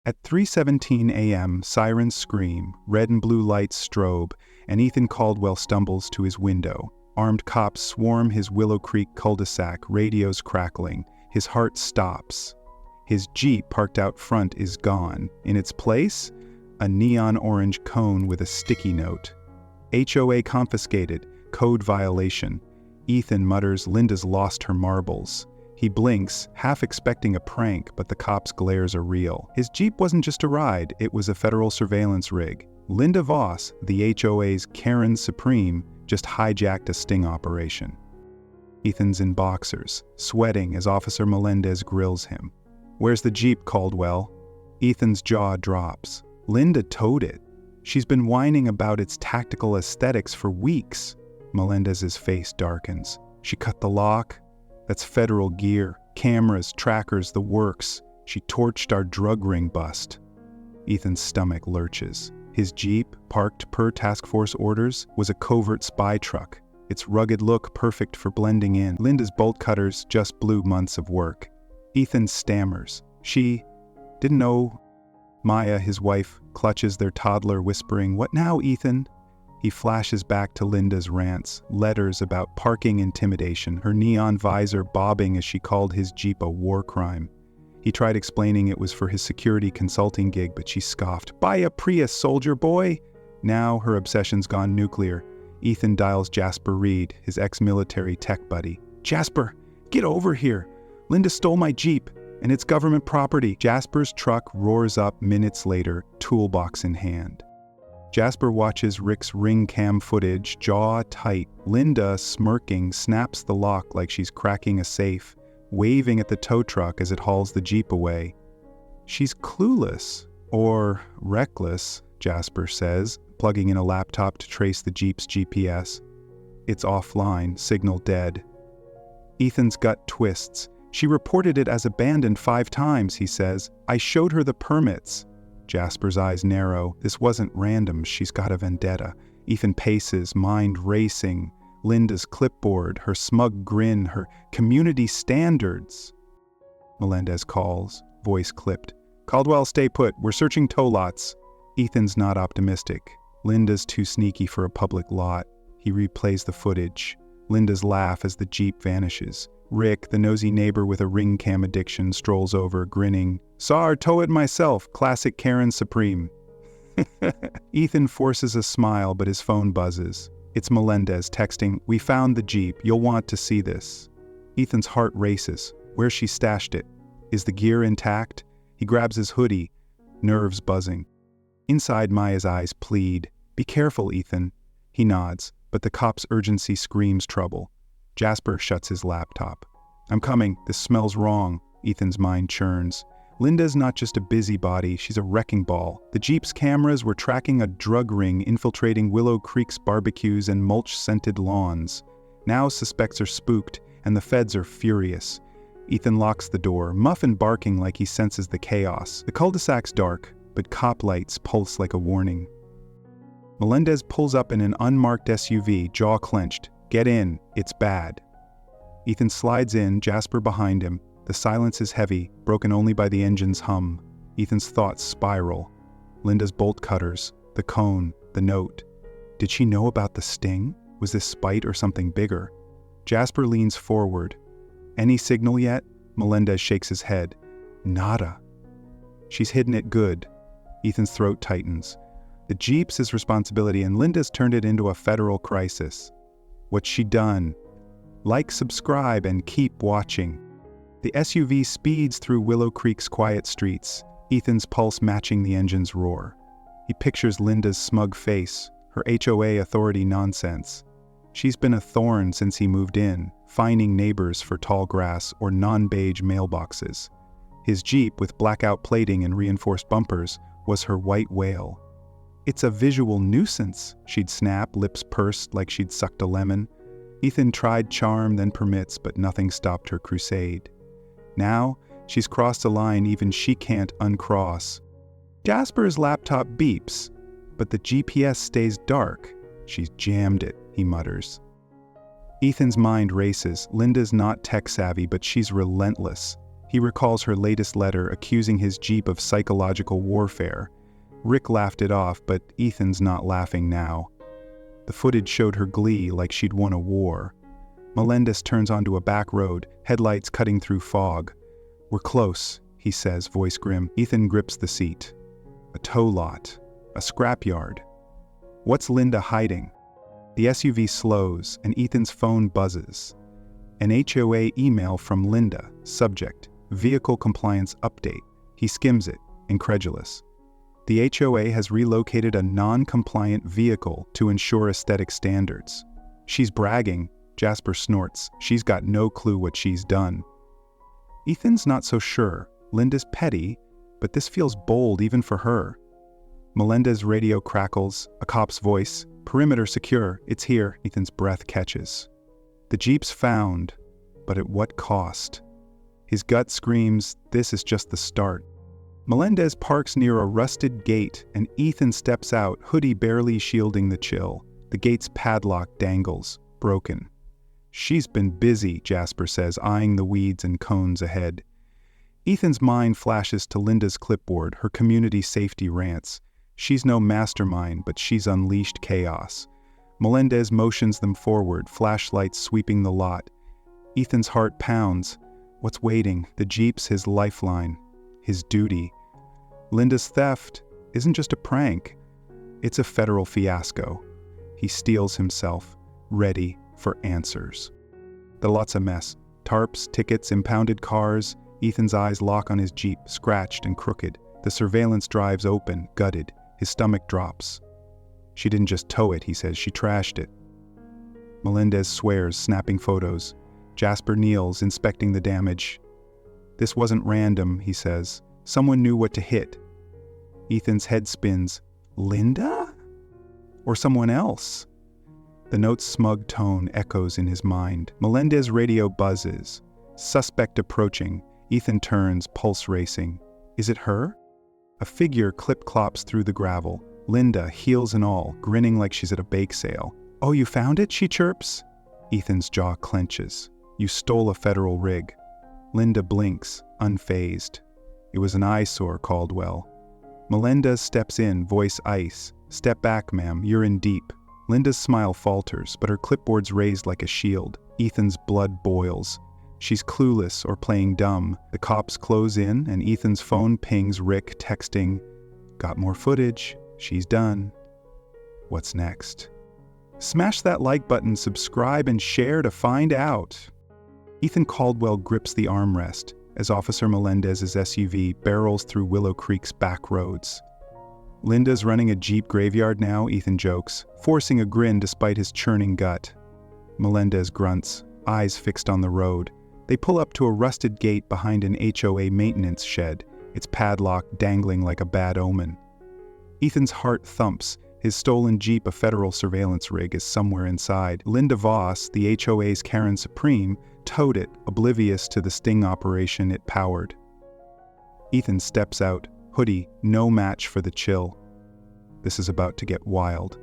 At 3:17 a.m., sirens scream, red and blue lights strobe, and Ethan Caldwell stumbles to his window. Armed cops swarm his Willow Creek cul-de-sac, radios crackling. His heart stops. His Jeep parked out front is gone. In its place, a neon orange cone with a sticky note. HOA confiscated, code violation. Ethan mutters Linda's lost her marbles. He blinks, half expecting a prank, but the cops' glares are real. His Jeep wasn't just a ride, it was a federal surveillance rig. Linda Voss, the HOA's Karen Supreme, just hijacked a sting operation. Ethan's in boxers, sweating as Officer Melendez grills him. "Where's the Jeep, Caldwell?" Ethan's jaw drops. Linda towed it. She's been whining about its tactical aesthetics for weeks. Melendez's face darkens. She cut the lock? That's federal gear, cameras, trackers, the works. She torched our drug ring bust. Ethan's stomach lurches. His Jeep, parked per task force orders, was a covert spy truck. Its rugged look perfect for blending in. Linda's bolt cutters just blew months of work. Ethan stammers. She didn't know. Maya, his wife, clutches their toddler, whispering, "What now, Ethan?" He flashes back to Linda's rants, letters about parking intimidation, her neon visor bobbing as she called his Jeep a war crime. He tried explaining it was for his security consulting gig, but she scoffed. "Buy a Prius, soldier boy!" Now her obsession's gone nuclear. Ethan dials Jasper Reed, his ex-military tech buddy. "Jasper, get over here! Linda stole my Jeep, and it's government property." Jasper's truck roars up minutes later, toolbox in hand. Jasper watches Rick's ring cam footage, jaw tight. Linda, smirking, snaps the lock like she's cracking a safe, waving at the tow truck as it hauls the Jeep away. She's clueless, or reckless, Jasper says, plugging in a laptop to trace the Jeep's GPS. It's offline, signal dead. Ethan's gut twists. "She reported it as abandoned 5 times, he says. "I showed her the permits." Jasper's eyes narrow. This wasn't random, she's got a vendetta. Ethan paces, mind racing. Linda's clipboard, her smug grin, her community standards. Melendez calls, voice clipped. "Caldwell, stay put. We're searching tow lots." Ethan's not optimistic. Linda's too sneaky for a public lot. He replays the footage. Linda's laugh as the Jeep vanishes. Rick, the nosy neighbor with a ring cam addiction, strolls over, grinning. "Saw her tow it myself, classic Karen Supreme." Ethan forces a smile, but his phone buzzes. It's Melendez texting, "We found the Jeep. You'll want to see this." Ethan's heart races. Where she stashed it. Is the gear intact? He grabs his hoodie, nerves buzzing. Inside, Maya's eyes plead. "Be careful, Ethan." He nods, but the cop's urgency screams trouble. Jasper shuts his laptop. "I'm coming. This smells wrong." Ethan's mind churns. Linda's not just a busybody, she's a wrecking ball. The Jeep's cameras were tracking a drug ring infiltrating Willow Creek's barbecues and mulch-scented lawns. Now suspects are spooked, and the feds are furious. Ethan locks the door, Muffin barking like he senses the chaos. The cul-de-sac's dark, but cop lights pulse like a warning. Melendez pulls up in an unmarked SUV, jaw clenched. "Get in, it's bad." Ethan slides in, Jasper behind him. The silence is heavy, broken only by the engine's hum. Ethan's thoughts spiral. Linda's bolt cutters, the cone, the note. Did she know about the sting? Was this spite or something bigger? Jasper leans forward. "Any signal yet?" Melendez shakes his head. "Nada." She's hidden it good. Ethan's throat tightens. The Jeep's his responsibility, and Linda's turned it into a federal crisis. What's she done? Like, subscribe, and keep watching. The SUV speeds through Willow Creek's quiet streets, Ethan's pulse matching the engine's roar. He pictures Linda's smug face, her HOA authority nonsense. She's been a thorn since he moved in, fining neighbors for tall grass or non-beige mailboxes. His Jeep, with blackout plating and reinforced bumpers, was her white whale. "It's a visual nuisance," she'd snap, lips pursed like she'd sucked a lemon. Ethan tried charm, then permits, but nothing stopped her crusade. Now, she's crossed a line even she can't uncross. Jasper's laptop beeps, but the GPS stays dark. "She's jammed it," he mutters. Ethan's mind races. Linda's not tech-savvy, but she's relentless. He recalls her latest letter accusing his Jeep of psychological warfare. Rick laughed it off, but Ethan's not laughing now. The footage showed her glee like she'd won a war. Melendez turns onto a back road, headlights cutting through fog. "We're close," he says, voice grim. Ethan grips the seat. A tow lot. A scrapyard. What's Linda hiding? The SUV slows, and Ethan's phone buzzes. An HOA email from Linda. Subject: Vehicle Compliance Update. He skims it, incredulous. The HOA has relocated a non-compliant vehicle to ensure aesthetic standards. She's bragging. Jasper snorts. She's got no clue what she's done. Ethan's not so sure. Linda's petty, but this feels bold even for her. Melendez's radio crackles, a cop's voice. "Perimeter secure, it's here." Ethan's breath catches. The Jeep's found, but at what cost? His gut screams, this is just the start. Melendez parks near a rusted gate, and Ethan steps out, hoodie barely shielding the chill. The gate's padlock dangles, broken. "She's been busy," Jasper says, eyeing the weeds and cones ahead. Ethan's mind flashes to Linda's clipboard, her community safety rants. She's no mastermind, but she's unleashed chaos. Melendez motions them forward, flashlights sweeping the lot. Ethan's heart pounds. What's waiting? The Jeep's his lifeline, his duty. Linda's theft isn't just a prank. It's a federal fiasco. He steels himself, ready for answers. The lot's a mess. Tarps, tickets, impounded cars. Ethan's eyes lock on his Jeep, scratched and crooked. The surveillance drive's open, gutted. His stomach drops. "She didn't just tow it," he says, "she trashed it." Melendez swears, snapping photos. Jasper kneels, inspecting the damage. "This wasn't random," he says. "Someone knew what to hit." Ethan's head spins. Linda? Or someone else? The note's smug tone echoes in his mind. Melendez's radio buzzes. Suspect approaching. Ethan turns, pulse racing. Is it her? A figure clip-clops through the gravel. Linda, heels and all, grinning like she's at a bake sale. "Oh, you found it?" she chirps. Ethan's jaw clenches. "You stole a federal rig." Linda blinks, unfazed. "It was an eyesore, Caldwell." Melendez steps in, voice ice. "Step back, ma'am, you're in deep." Linda's smile falters, but her clipboard's raised like a shield. Ethan's blood boils. She's clueless or playing dumb. The cops close in, and Ethan's phone pings Rick, texting, "Got more footage. She's done." What's next? Smash that like button, subscribe, and share to find out. Ethan Caldwell grips the armrest as Officer Melendez's SUV barrels through Willow Creek's back roads. Linda's running a Jeep graveyard now, Ethan jokes, forcing a grin despite his churning gut. Melendez grunts, eyes fixed on the road. They pull up to a rusted gate behind an HOA maintenance shed, its padlock dangling like a bad omen. Ethan's heart thumps. His stolen Jeep, a federal surveillance rig, is somewhere inside. Linda Voss, the HOA's Karen Supreme, towed it, oblivious to the sting operation it powered. Ethan steps out, hoodie, no match for the chill. This is about to get wild.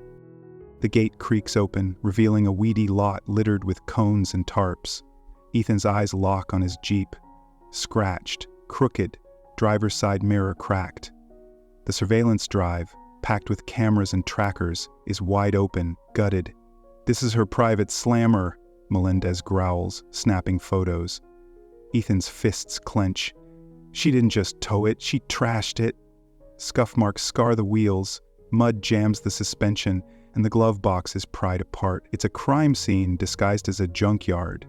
The gate creaks open, revealing a weedy lot littered with cones and tarps. Ethan's eyes lock on his Jeep. Scratched, crooked, driver's side mirror cracked. The surveillance drive, packed with cameras and trackers, is wide open, gutted. "This is her private slammer," Melendez growls, snapping photos. Ethan's fists clench. "She didn't just tow it, she trashed it." Scuff marks scar the wheels, mud jams the suspension, and the glove box is pried apart. It's a crime scene disguised as a junkyard.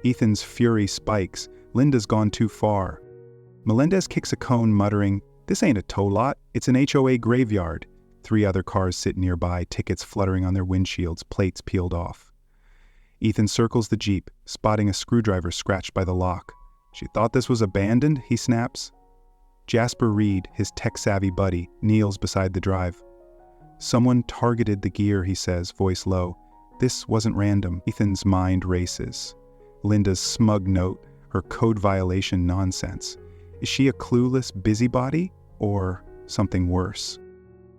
Ethan's fury spikes. Linda's gone too far. Melendez kicks a cone, muttering, "This ain't a tow lot, it's an HOA graveyard." 3 other cars sit nearby, tickets fluttering on their windshields, plates peeled off. Ethan circles the Jeep, spotting a screwdriver scratched by the lock. "She thought this was abandoned?" he snaps. Jasper Reed, his tech-savvy buddy, kneels beside the drive. "Someone targeted the gear," he says, voice low. "This wasn't random." Ethan's mind races. Linda's smug note, her code violation nonsense. Is she a clueless busybody, or something worse?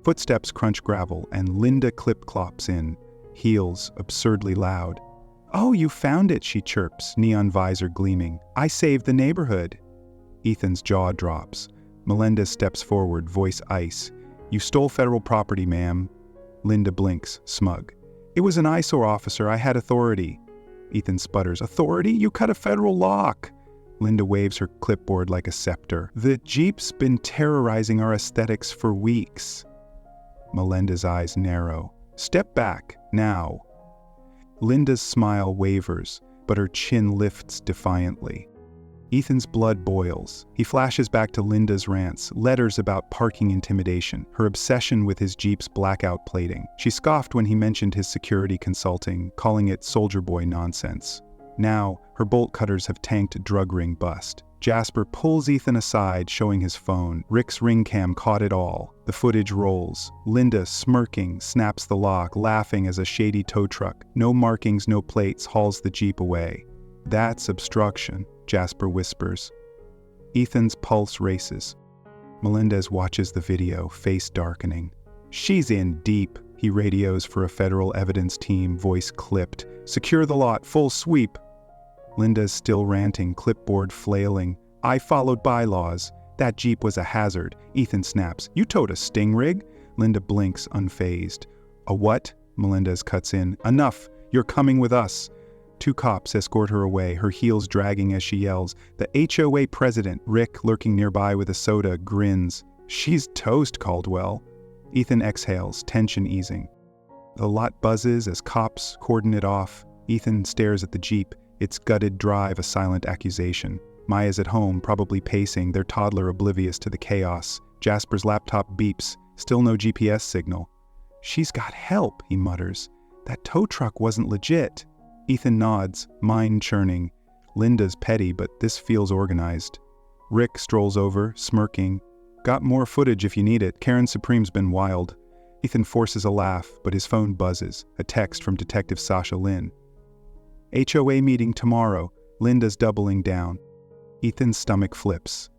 Footsteps crunch gravel, and Linda clip-clops in, heels absurdly loud. "Oh, you found it," she chirps, neon visor gleaming. "I saved the neighborhood." Ethan's jaw drops. Melendez steps forward, voice ice. "You stole federal property, ma'am." Linda blinks, smug. "It was an eyesore, officer. I had authority." Ethan sputters. "Authority? You cut a federal lock." Linda waves her clipboard like a scepter. "The Jeep's been terrorizing our aesthetics for weeks." Melendez's eyes narrow. "Step back, now." Linda's smile wavers, but her chin lifts defiantly. Ethan's blood boils. He flashes back to Linda's rants, letters about parking intimidation, her obsession with his Jeep's blackout plating. She scoffed when he mentioned his security consulting, calling it soldier boy nonsense. Now, her bolt cutters have tanked drug ring bust. Jasper pulls Ethan aside, showing his phone. Rick's ring cam caught it all. The footage rolls. Linda, smirking, snaps the lock, laughing as a shady tow truck, no markings, no plates, hauls the Jeep away. "That's obstruction," Jasper whispers. Ethan's pulse races. Melendez watches the video, face darkening. "She's in deep," he radios for a federal evidence team, voice clipped. "Secure the lot, full sweep." Linda's still ranting, clipboard flailing. "I followed bylaws. That Jeep was a hazard." Ethan snaps. "You towed a sting rig?" Linda blinks, unfazed. "A what?" Melendez cuts in. "Enough. You're coming with us." Two cops escort her away, her heels dragging as she yells. The HOA president, Rick, lurking nearby with a soda, grins. "She's toast, Caldwell." Ethan exhales, tension easing. The lot buzzes as cops cordon it off. Ethan stares at the Jeep, its gutted drive a silent accusation. Maya's at home, probably pacing, their toddler oblivious to the chaos. Jasper's laptop beeps, still no GPS signal. "She's got help," he mutters. "That tow truck wasn't legit." Ethan nods, mind churning. Linda's petty, but this feels organized. Rick strolls over, smirking. "Got more footage if you need it. Karen Supreme's been wild." Ethan forces a laugh, but his phone buzzes. A text from Detective Sasha Lynn. "HOA meeting tomorrow. Linda's doubling down." Ethan's stomach flips.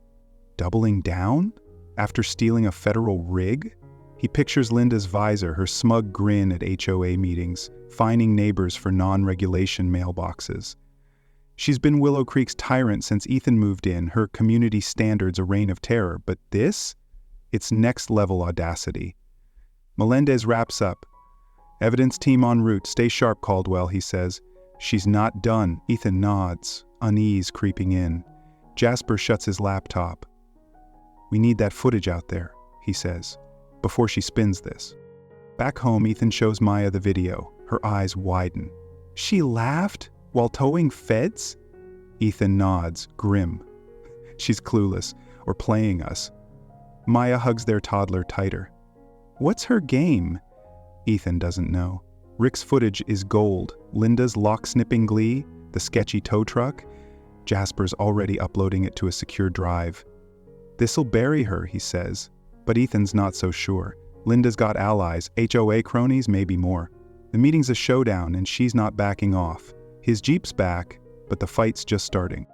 Doubling down? After stealing a federal rig? He pictures Linda's visor, her smug grin at HOA meetings, fining neighbors for non-regulation mailboxes. She's been Willow Creek's tyrant since Ethan moved in, her community standards a reign of terror, but this? It's next-level audacity. Melendez wraps up. "Evidence team en route. Stay sharp, Caldwell," he says. "She's not done." Ethan nods, unease creeping in. Jasper shuts his laptop. "We need that footage out there," he says, "before she spins this." Back home, Ethan shows Maya the video. Her eyes widen. "She laughed while towing feds?" Ethan nods, grim. She's clueless, or playing us. Maya hugs their toddler tighter. "What's her game?" Ethan doesn't know. Rick's footage is gold. Linda's lock-snipping glee, the sketchy tow truck. Jasper's already uploading it to a secure drive. "This'll bury her," he says. But Ethan's not so sure. Linda's got allies, HOA cronies, maybe more. The meeting's a showdown, and she's not backing off. His Jeep's back, but the fight's just starting.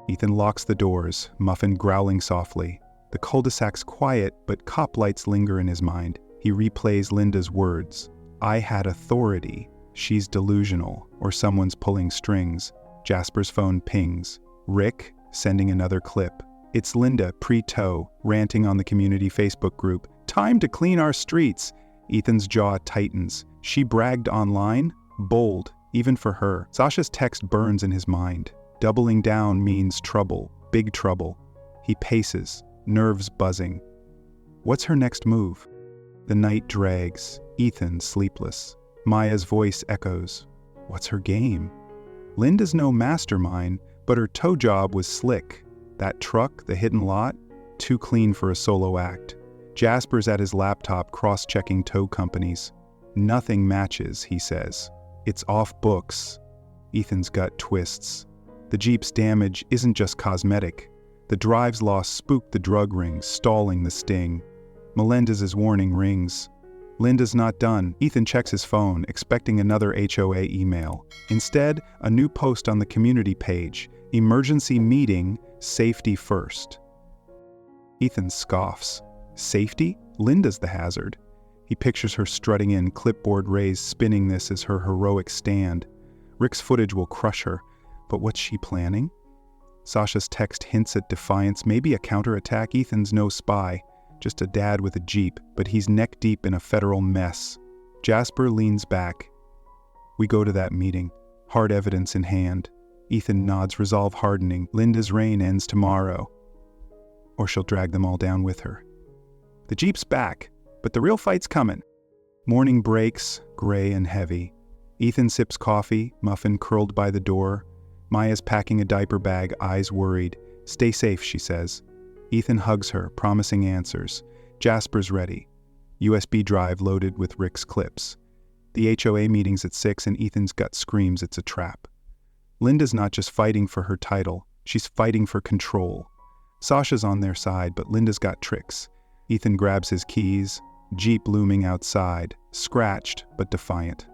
Ethan locks the doors, Muffin growling softly. The cul-de-sac's quiet, but cop lights linger in his mind. He replays Linda's words. "I had authority. She's delusional, or someone's pulling strings." Jasper's phone pings. Rick, sending another clip. It's Linda, pre-tow, ranting on the community Facebook group. "Time to clean our streets." Ethan's jaw tightens. She bragged online? Bold, even for her. Sasha's text burns in his mind. Doubling down means trouble, big trouble. He paces, nerves buzzing. What's her next move? The night drags. Ethan sleepless. Maya's voice echoes. What's her game? Linda's no mastermind, but her tow job was slick. That truck, the hidden lot, too clean for a solo act. Jasper's at his laptop cross-checking tow companies. Nothing matches, he says. It's off books. Ethan's gut twists. The Jeep's damage isn't just cosmetic. The drive's loss spooked the drug ring, stalling the sting. Melendez's warning rings. Linda's not done. Ethan checks his phone, expecting another HOA email. Instead, a new post on the community page. Emergency meeting, safety first. Ethan scoffs. Safety? Linda's the hazard. He pictures her strutting in, clipboard raised, spinning this as her heroic stand. Rick's footage will crush her, but what's she planning? Sasha's text hints at defiance, maybe a counterattack. Ethan's no spy, just a dad with a Jeep, but he's neck deep in a federal mess. Jasper leans back. We go to that meeting, hard evidence in hand. Ethan nods, resolve hardening. Linda's reign ends tomorrow. Or she'll drag them all down with her. The Jeep's back, but the real fight's coming. Morning breaks, gray and heavy. Ethan sips coffee, muffin curled by the door. Maya's packing a diaper bag, eyes worried. Stay safe, she says. Ethan hugs her, promising answers. Jasper's ready. USB drive loaded with Rick's clips. The HOA meeting's at 6 and Ethan's gut screams it's a trap. Linda's not just fighting for her title, she's fighting for control. Sasha's on their side, but Linda's got tricks. Ethan grabs his keys, Jeep looming outside, scratched but defiant.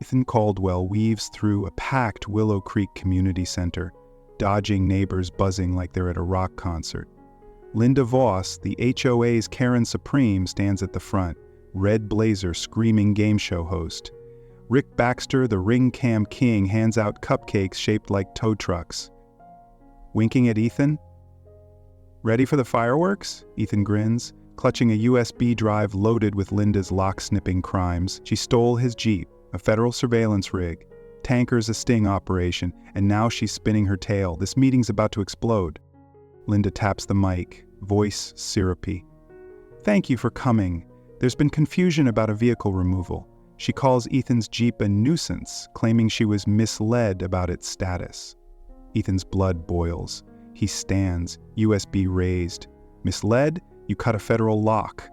Ethan Caldwell weaves through a packed Willow Creek Community Center, dodging neighbors buzzing like they're at a rock concert. Linda Voss, the HOA's Karen Supreme, stands at the front, red blazer screaming game show host. Rick Baxter, the ring cam king, hands out cupcakes shaped like tow trucks. Winking at Ethan? Ready for the fireworks? Ethan grins, clutching a USB drive loaded with Linda's lock-snipping crimes. She stole his Jeep, a federal surveillance rig, tankers a sting operation, and now she's spinning her tale. This meeting's about to explode. Linda taps the mic, voice syrupy. Thank you for coming. There's been confusion about a vehicle removal. She calls Ethan's Jeep a nuisance, claiming she was misled about its status. Ethan's blood boils. He stands, USB raised. Misled? You cut a federal lock.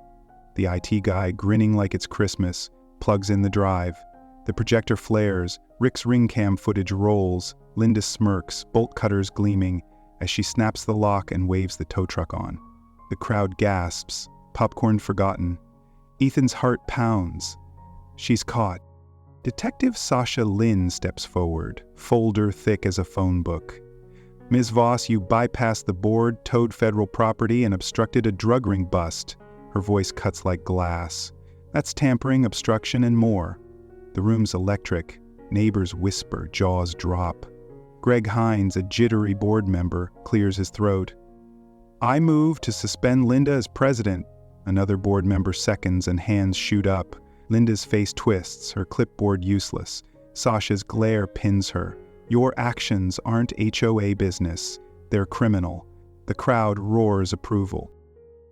The IT guy, grinning like it's Christmas, plugs in the drive. The projector flares, Rick's ring cam footage rolls, Linda smirks, bolt cutters gleaming, as she snaps the lock and waves the tow truck on. The crowd gasps, popcorn forgotten. Ethan's heart pounds. She's caught. Detective Sasha Lynn steps forward, folder thick as a phone book. Ms. Voss, you bypassed the board, towed federal property, and obstructed a drug ring bust. Her voice cuts like glass. That's tampering, obstruction, and more. The room's electric. Neighbors whisper, jaws drop. Greg Hines, a jittery board member, clears his throat. I move to suspend Linda as president. Another board member seconds and hands shoot up. Linda's face twists, her clipboard useless. Sasha's glare pins her. Your actions aren't HOA business. They're criminal. The crowd roars approval.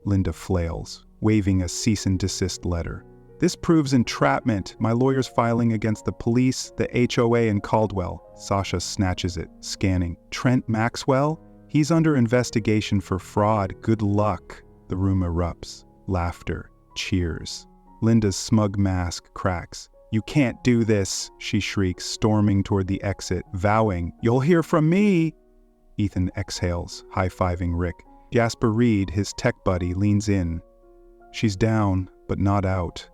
Linda flails, waving a cease and desist letter. This proves entrapment. My lawyer's filing against the police, the HOA, and Caldwell. Sasha snatches it, scanning. Trent Maxwell? He's under investigation for fraud. Good luck. The room erupts. Laughter. Cheers. Linda's smug mask cracks. You can't do this, she shrieks, storming toward the exit, vowing, You'll hear from me! Ethan exhales, high-fiving Rick. Jasper Reed, his tech buddy, leans in. She's down, but not out.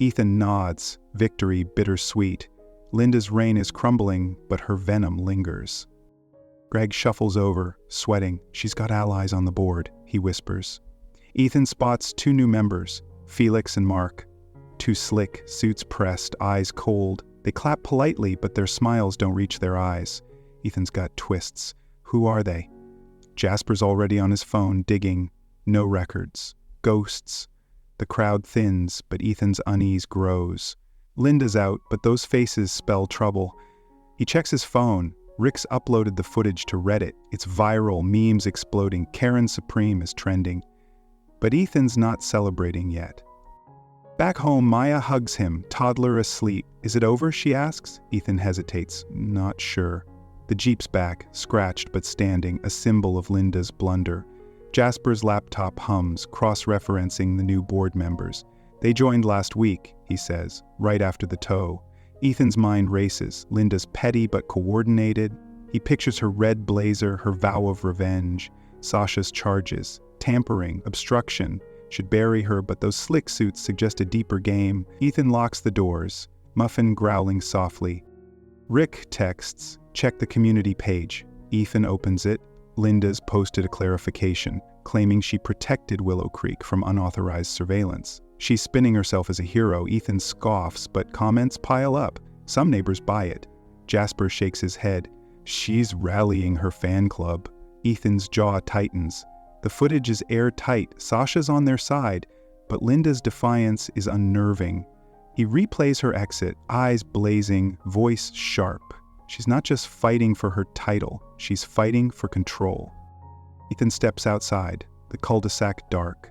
Ethan nods, victory bittersweet. Linda's reign is crumbling, but her venom lingers. Greg shuffles over, sweating. She's got allies on the board, he whispers. Ethan spots two new members, Felix and Mark. Two slick, suits pressed, eyes cold. They clap politely, but their smiles don't reach their eyes. Ethan's gut twists. Who are they? Jasper's already on his phone, digging. No records. Ghosts. The crowd thins, but Ethan's unease grows. Linda's out, but those faces spell trouble. He checks his phone. Rick's uploaded the footage to Reddit. It's viral, memes exploding. Karen Supreme is trending. But Ethan's not celebrating yet. Back home, Maya hugs him, toddler asleep. Is it over, she asks? Ethan hesitates, not sure. The Jeep's back, scratched but standing, a symbol of Linda's blunder. Jasper's laptop hums, cross-referencing the new board members. They joined last week, he says, right after the tow. Ethan's mind races. Linda's petty but coordinated. He pictures her red blazer, her vow of revenge. Sasha's charges, tampering, obstruction. Should bury her, but those slick suits suggest a deeper game. Ethan locks the doors, Muffin growling softly. Rick texts, check the community page. Ethan opens it. Linda's posted a clarification, claiming she protected Willow Creek from unauthorized surveillance. She's spinning herself as a hero. Ethan scoffs, but comments pile up. Some neighbors buy it. Jasper shakes his head. She's rallying her fan club. Ethan's jaw tightens. The footage is airtight. Sasha's on their side, but Linda's defiance is unnerving. He replays her exit, eyes blazing, voice sharp. She's not just fighting for her title, she's fighting for control. Ethan steps outside, the cul-de-sac dark.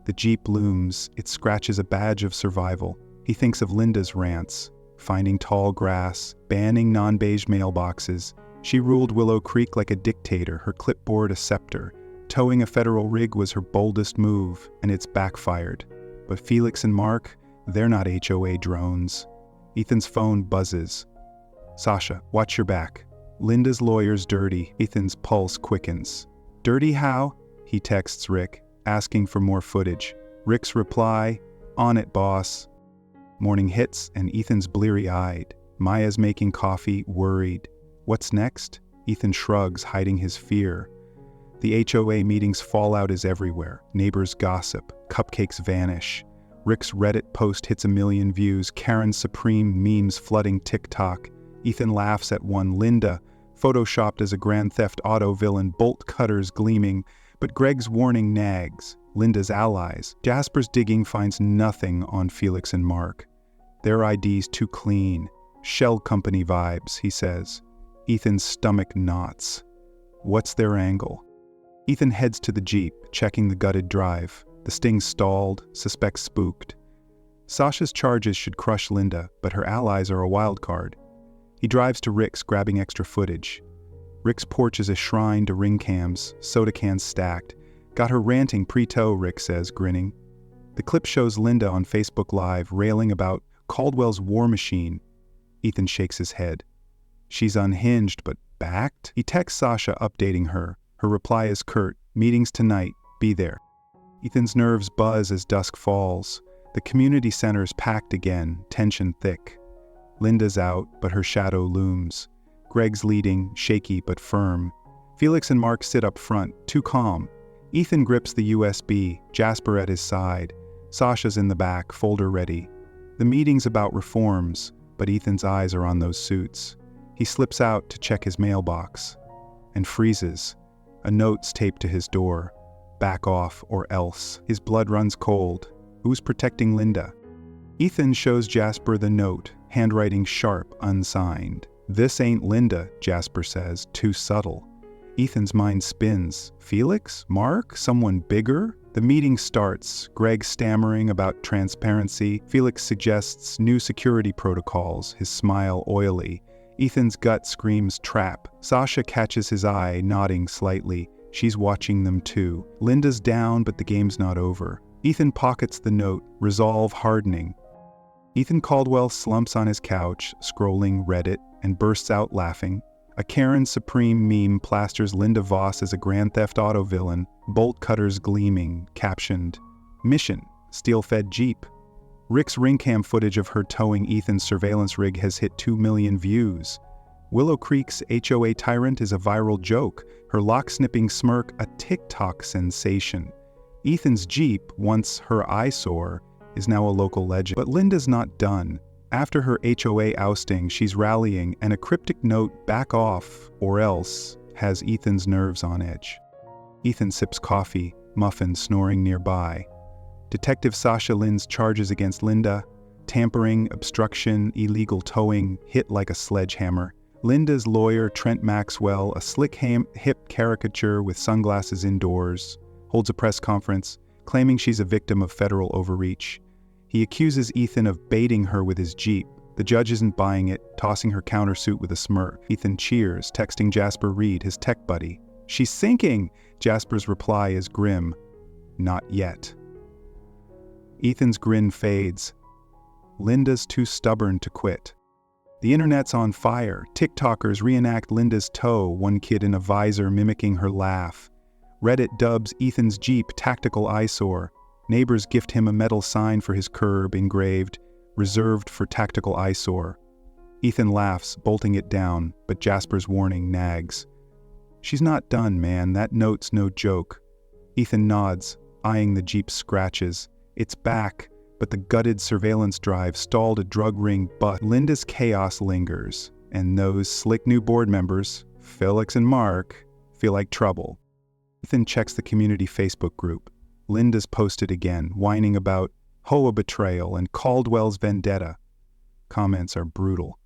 The Jeep looms, it scratches a badge of survival. He thinks of Linda's rants, finding tall grass, banning non-beige mailboxes. She ruled Willow Creek like a dictator, her clipboard a scepter. Towing a federal rig was her boldest move, and it's backfired. But Felix and Mark, they're not HOA drones. Ethan's phone buzzes. Sasha, watch your back. Linda's lawyer's dirty. Ethan's pulse quickens. Dirty how? He texts Rick, asking for more footage. Rick's reply, on it, boss. Morning hits, and Ethan's bleary-eyed. Maya's making coffee, worried. What's next? Ethan shrugs, hiding his fear. The HOA meeting's fallout is everywhere. Neighbors gossip. Cupcakes vanish. Rick's Reddit post hits 1 million views. Karen's supreme memes flooding TikTok. Ethan laughs at one. Linda, photoshopped as a Grand Theft Auto villain, bolt cutters gleaming. But Greg's warning nags. Linda's allies. Jasper's digging finds nothing on Felix and Mark. Their ID's too clean. Shell company vibes, he says. Ethan's stomach knots. What's their angle? Ethan heads to the Jeep, checking the gutted drive. The Sting stalled, suspects spooked. Sasha's charges should crush Linda, but her allies are a wild card. He drives to Rick's, grabbing extra footage. Rick's porch is a shrine to ring cams, soda cans stacked. Got her ranting pre-tow, Rick says, grinning. The clip shows Linda on Facebook Live railing about Caldwell's war machine. Ethan shakes his head. She's unhinged, but backed? He texts Sasha, updating her. Her reply is curt. Meetings tonight. Be there. Ethan's nerves buzz as dusk falls. The community center's packed again, tension thick. Linda's out, but her shadow looms. Greg's leading, shaky but firm. Felix and Mark sit up front, too calm. Ethan grips the USB, Jasper at his side. Sasha's in the back, folder ready. The meeting's about reforms, but Ethan's eyes are on those suits. He slips out to check his mailbox and freezes. A note's taped to his door. Back off or else. His blood runs cold. Who's protecting Linda? Ethan shows Jasper the note, handwriting sharp, unsigned. This ain't Linda, Jasper says, too subtle. Ethan's mind spins. Felix? Mark? Someone bigger? The meeting starts, Greg stammering about transparency. Felix suggests new security protocols, his smile oily. Ethan's gut screams trap. Sasha catches his eye, nodding slightly. She's watching them too. Linda's down, but the game's not over. Ethan pockets the note, resolve hardening. Ethan Caldwell slumps on his couch, scrolling Reddit, and bursts out laughing. A Karen Supreme meme plasters Linda Voss as a Grand Theft Auto villain, bolt cutters gleaming, captioned, Mission, steel-fed Jeep. Rick's ring cam footage of her towing Ethan's surveillance rig has hit 2 million views. Willow Creek's HOA tyrant is a viral joke, her lock-snipping smirk a TikTok sensation. Ethan's Jeep, once her eyesore, is now a local legend. But Linda's not done. After her HOA ousting, she's rallying, and a cryptic note, back off, or else, has Ethan's nerves on edge. Ethan sips coffee, Muffin snoring nearby. Detective Sasha Lynn's charges against Linda, tampering, obstruction, illegal towing, hit like a sledgehammer. Linda's lawyer, Trent Maxwell, a slick hip caricature with sunglasses indoors, holds a press conference, claiming she's a victim of federal overreach. He accuses Ethan of baiting her with his Jeep. The judge isn't buying it, tossing her countersuit with a smirk. Ethan cheers, texting Jasper Reed, his tech buddy. She's sinking! Jasper's reply is grim. Not yet. Ethan's grin fades. Linda's too stubborn to quit. The internet's on fire. TikTokers reenact Linda's tow, one kid in a visor mimicking her laugh. Reddit dubs Ethan's Jeep tactical eyesore. Neighbors gift him a metal sign for his curb engraved, reserved for tactical eyesore. Ethan laughs, bolting it down, but Jasper's warning nags. She's not done, man. That note's no joke. Ethan nods, eyeing the Jeep's scratches. It's back, but the gutted surveillance drive stalled a drug ring, but Linda's chaos lingers, and those slick new board members, Felix and Mark feel like trouble. Ethan checks the community Facebook group. Linda's posted again, whining about HOA betrayal and Caldwell's vendetta. Comments are brutal.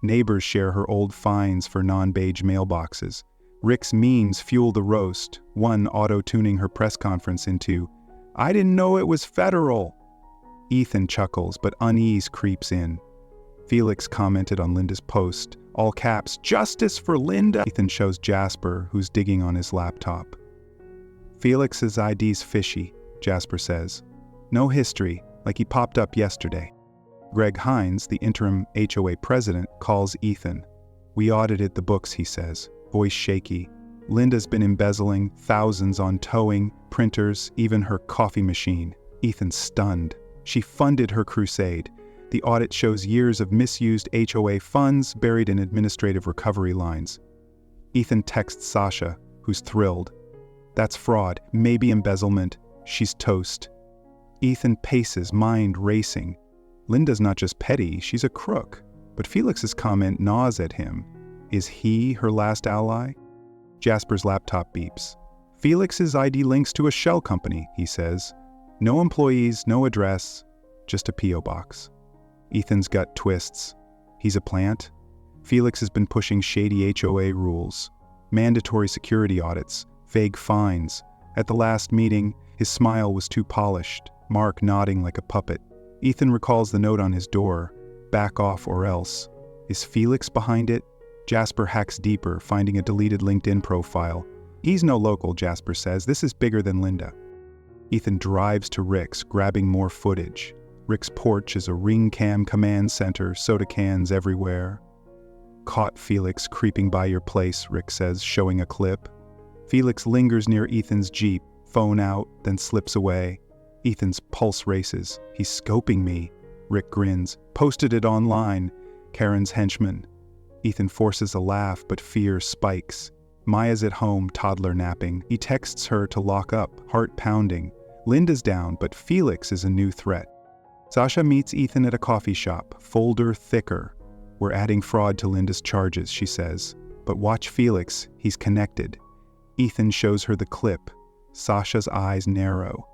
Neighbors share her old fines for non-beige mailboxes. Rick's memes fuel the roast, one auto-tuning her press conference into, "I didn't know it was federal." Ethan chuckles, but unease creeps in. Felix commented on Linda's post, all caps, "Justice for Linda." Ethan shows Jasper, who's digging on his laptop. "Felix's ID's fishy," Jasper says. "No history, like he popped up yesterday." Greg Hines, the interim HOA president, calls Ethan. "We audited the books," he says, voice shaky. "Linda's been embezzling, thousands on towing, printers, even her coffee machine." Ethan's stunned. She funded her crusade. The audit shows years of misused HOA funds buried in administrative recovery lines. Ethan texts Sasha, who's thrilled. "That's fraud, maybe embezzlement. She's toast." Ethan paces, mind racing. Linda's not just petty, she's a crook. But Felix's comment gnaws at him. Is he her last ally? Jasper's laptop beeps. "Felix's ID links to a shell company," he says. "No employees, no address, just a P.O. box." Ethan's gut twists. He's a plant? Felix has been pushing shady HOA rules, mandatory security audits, vague fines. At the last meeting, his smile was too polished, Mark nodding like a puppet. Ethan recalls the note on his door, "Back off or else." Is Felix behind it? Jasper hacks deeper, finding a deleted LinkedIn profile. He's no local, Jasper says. This is bigger than Linda. Ethan drives to Rick's, grabbing more footage. Rick's porch is a ring cam command center, soda cans everywhere. "Caught Felix creeping by your place," Rick says, showing a clip. Felix lingers near Ethan's Jeep, phone out, then slips away. Ethan's pulse races. "He's scoping me." Rick grins. "Posted it online. Karen's henchman." Ethan forces a laugh, but fear spikes. Maya's at home, toddler napping. He texts her to lock up, heart pounding. Linda's down, but Felix is a new threat. Sasha meets Ethan at a coffee shop, folder thicker. "We're adding fraud to Linda's charges," she says. "But watch Felix, he's connected." Ethan shows her the clip. Sasha's eyes narrow.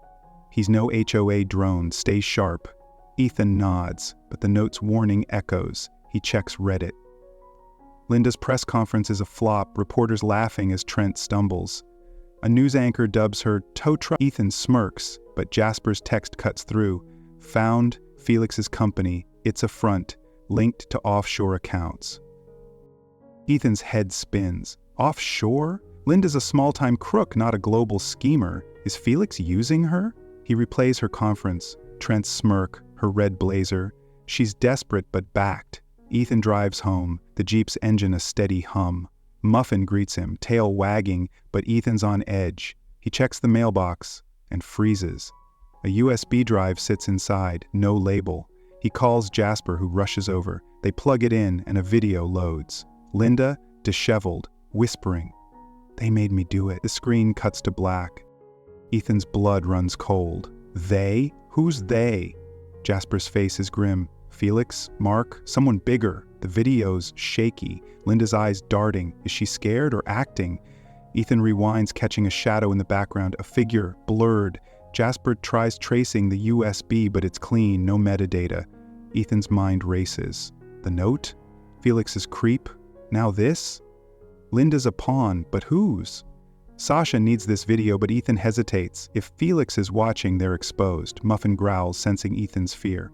"He's no HOA drone, stay sharp." Ethan nods, but the note's warning echoes. He checks Reddit. Linda's press conference is a flop, reporters laughing as Trent stumbles. A news anchor dubs her tow truck. Ethan smirks, but Jasper's text cuts through. "Found Felix's company. It's a front, linked to offshore accounts." Ethan's head spins. Offshore? Linda's a small-time crook, not a global schemer. Is Felix using her? He replays her conference. Trent's smirk, her red blazer. She's desperate but backed. Ethan drives home, the Jeep's engine a steady hum. Muffin greets him, tail wagging, but Ethan's on edge. He checks the mailbox and freezes. A USB drive sits inside, no label. He calls Jasper, who rushes over. They plug it in and a video loads. Linda, disheveled, whispering. "They made me do it." The screen cuts to black. Ethan's blood runs cold. "They? Who's they?" Jasper's face is grim. "Felix? Mark? Someone bigger." The video's shaky. Linda's eyes darting. Is she scared or acting? Ethan rewinds, catching a shadow in the background, a figure, blurred. Jasper tries tracing the USB, but it's clean, no metadata. Ethan's mind races. The note? Felix's creep? Now this? Linda's a pawn, but whose? Sasha needs this video, but Ethan hesitates. If Felix is watching, they're exposed. Muffin growls, sensing Ethan's fear.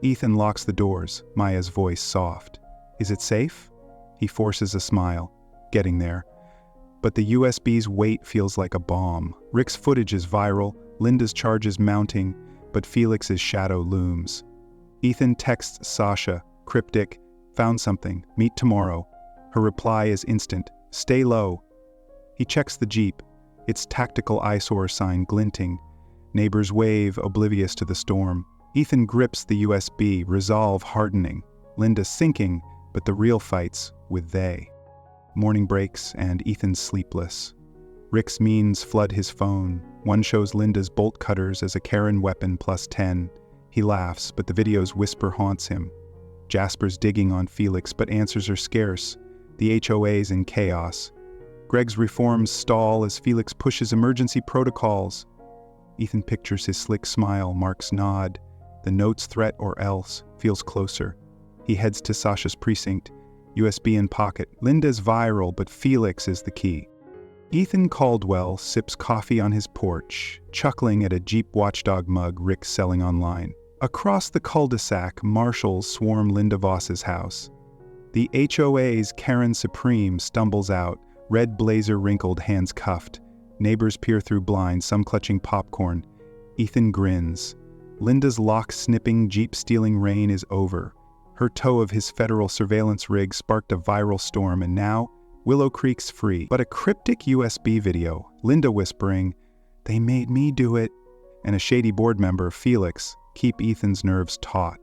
Ethan locks the doors, Maya's voice soft. Is it safe? He forces a smile. Getting there. But the USB's weight feels like a bomb. Rick's footage is viral, Linda's charges mounting, but Felix's shadow looms. Ethan texts Sasha, cryptic, "Found something, meet tomorrow." Her reply is instant, "Stay low." He checks the Jeep, its tactical eyesore sign glinting. Neighbors wave, oblivious to the storm. Ethan grips the USB, resolve hardening. Linda sinking, but the real fight's with they. Morning breaks, and Ethan's sleepless. Rick's memes flood his phone. One shows Linda's bolt cutters as a Karen weapon +10. He laughs, but the video's whisper haunts him. Jasper's digging on Felix, but answers are scarce. The HOA's in chaos. Greg's reforms stall as Felix pushes emergency protocols. Ethan pictures his slick smile, Mark's nod. The note's threat or else feels closer. He heads to Sasha's precinct, USB in pocket. Linda's viral, but Felix is the key. Ethan Caldwell sips coffee on his porch, chuckling at a Jeep Watchdog mug Rick's selling online. Across the cul-de-sac, marshals swarm Linda Voss's house. The HOA's Karen Supreme stumbles out, red blazer wrinkled, hands cuffed. Neighbors peer through blinds, some clutching popcorn. Ethan grins. Linda's lock-snipping, Jeep-stealing reign is over. Her tow of his federal surveillance rig sparked a viral storm, and now Willow Creek's free. But a cryptic USB video, Linda whispering, "They made me do it," and a shady board member, Felix, keep Ethan's nerves taut.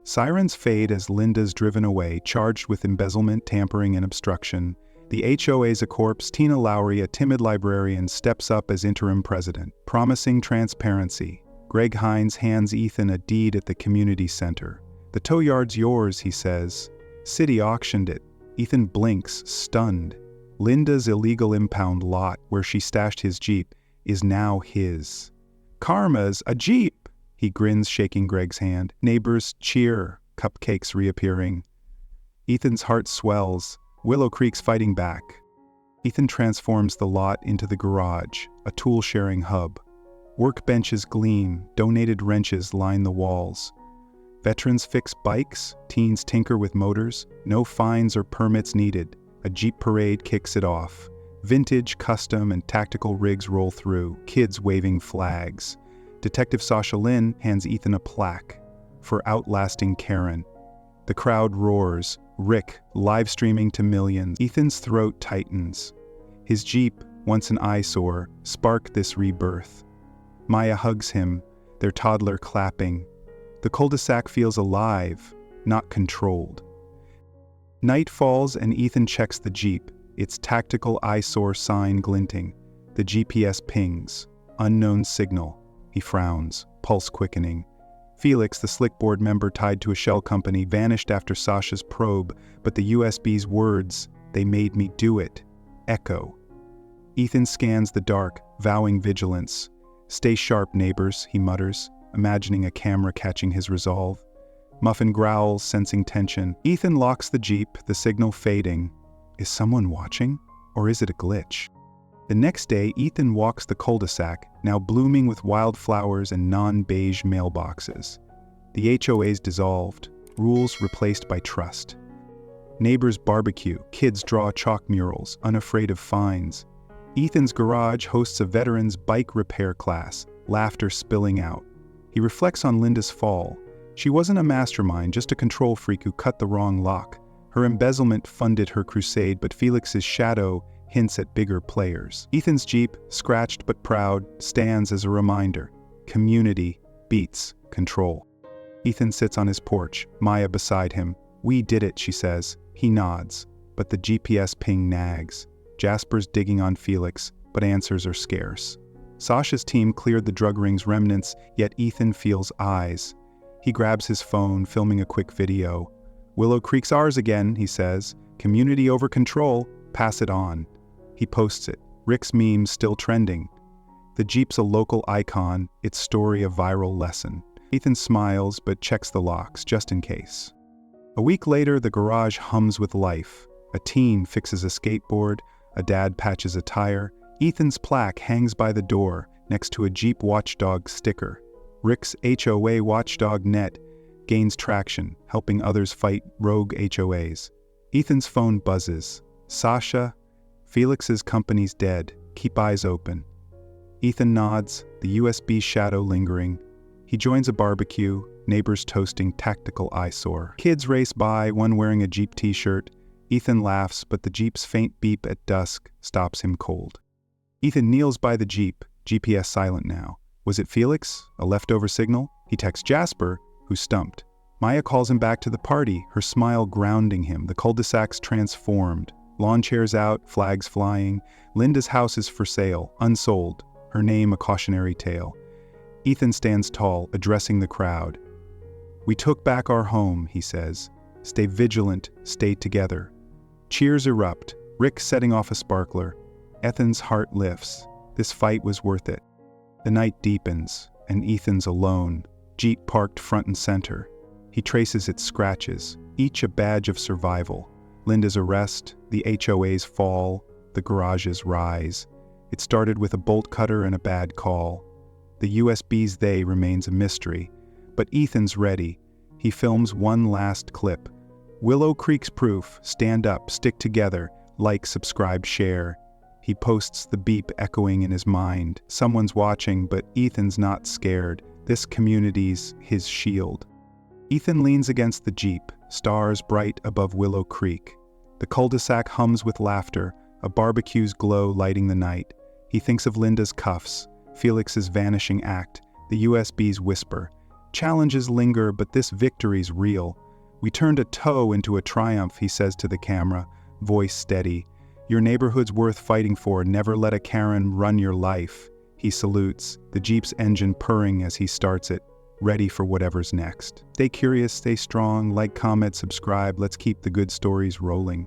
Sirens fade as Linda's driven away, charged with embezzlement, tampering, and obstruction. The HOA's a corpse. Tina Lowry, a timid librarian, steps up as interim president, promising transparency. Greg Hines hands Ethan a deed at the community center. "The tow yard's yours," he says. "City auctioned it." Ethan blinks, stunned. Linda's illegal impound lot, where she stashed his Jeep, is now his. "Karma's a Jeep!" He grins, shaking Greg's hand. Neighbors cheer, cupcakes reappearing. Ethan's heart swells. Willow Creek's fighting back. Ethan transforms the lot into the garage, a tool-sharing hub. Workbenches gleam, donated wrenches line the walls. Veterans fix bikes, teens tinker with motors, no fines or permits needed. A Jeep parade kicks it off. Vintage, custom, and tactical rigs roll through, kids waving flags. Detective Sasha Lynn hands Ethan a plaque for outlasting Karen. The crowd roars, Rick live streaming to millions. Ethan's throat tightens. His Jeep, once an eyesore, sparked this rebirth. Maya hugs him, their toddler clapping. The cul-de-sac feels alive, not controlled. Night falls and Ethan checks the Jeep, its tactical eyesore sign glinting. The GPS pings. Unknown signal. He frowns, pulse quickening. Felix, the slick board member tied to a shell company, vanished after Sasha's probe, but the USB's words, "They made me do it," echo. Ethan scans the dark, vowing vigilance. "Stay sharp, neighbors," he mutters, imagining a camera catching his resolve. Muffin growls, sensing tension. Ethan locks the Jeep, the signal fading. Is someone watching? Or is it a glitch? The next day, Ethan walks the cul-de-sac, now blooming with wildflowers and non-beige mailboxes. The HOA's dissolved, rules replaced by trust. Neighbors barbecue, kids draw chalk murals, unafraid of fines. Ethan's garage hosts a veteran's bike repair class, laughter spilling out. He reflects on Linda's fall. She wasn't a mastermind, just a control freak who cut the wrong lock. Her embezzlement funded her crusade, but Felix's shadow hints at bigger players. Ethan's Jeep, scratched but proud, stands as a reminder. Community beats control. Ethan sits on his porch, Maya beside him. "We did it," she says. He nods, but the GPS ping nags. Jasper's digging on Felix, but answers are scarce. Sasha's team cleared the drug ring's remnants, yet Ethan feels eyes. He grabs his phone, filming a quick video. "Willow Creek's ours again," he says. "Community over control. Pass it on." He posts it. Rick's meme's still trending. The Jeep's a local icon, its story a viral lesson. Ethan smiles, but checks the locks, just in case. A week later, the garage hums with life. A teen fixes a skateboard, a dad patches a tire. Ethan's plaque hangs by the door, next to a Jeep Watchdog sticker. Rick's HOA Watchdog net gains traction, helping others fight rogue HOAs. Ethan's phone buzzes. "Sasha, Felix's company's dead. Keep eyes open." Ethan nods, the USB shadow lingering. He joins a barbecue, neighbors toasting tactical eyesore. Kids race by, one wearing a Jeep t-shirt. Ethan laughs, but the Jeep's faint beep at dusk stops him cold. Ethan kneels by the Jeep, GPS silent now. Was it Felix? A leftover signal? He texts Jasper, who's stumped. Maya calls him back to the party, her smile grounding him. The cul-de-sac's transformed. Lawn chairs out, flags flying. Linda's house is for sale, unsold. Her name a cautionary tale. Ethan stands tall, addressing the crowd. "We took back our home," he says. "Stay vigilant, stay together." Cheers erupt, Rick setting off a sparkler. Ethan's heart lifts. This fight was worth it. The night deepens, and Ethan's alone, Jeep parked front and center. He traces its scratches, each a badge of survival. Linda's arrest, the HOA's fall, the garage's rise. It started with a bolt cutter and a bad call. The USB's they remains a mystery, but Ethan's ready. He films one last clip. Willow Creek's proof, stand up, stick together, like, subscribe, share. He posts the beep echoing in his mind. Someone's watching, but Ethan's not scared. This community's his shield. Ethan leans against the Jeep, stars bright above Willow Creek. The cul-de-sac hums with laughter, a barbecue's glow lighting the night. He thinks of Linda's cuffs, Felix's vanishing act, the USB's whisper. Challenges linger, but this victory's real. We turned a toe into a triumph, he says to the camera, voice steady. Your neighborhood's worth fighting for, never let a Karen run your life. He salutes, the Jeep's engine purring as he starts it, ready for whatever's next. Stay curious, stay strong, like, comment, subscribe, let's keep the good stories rolling.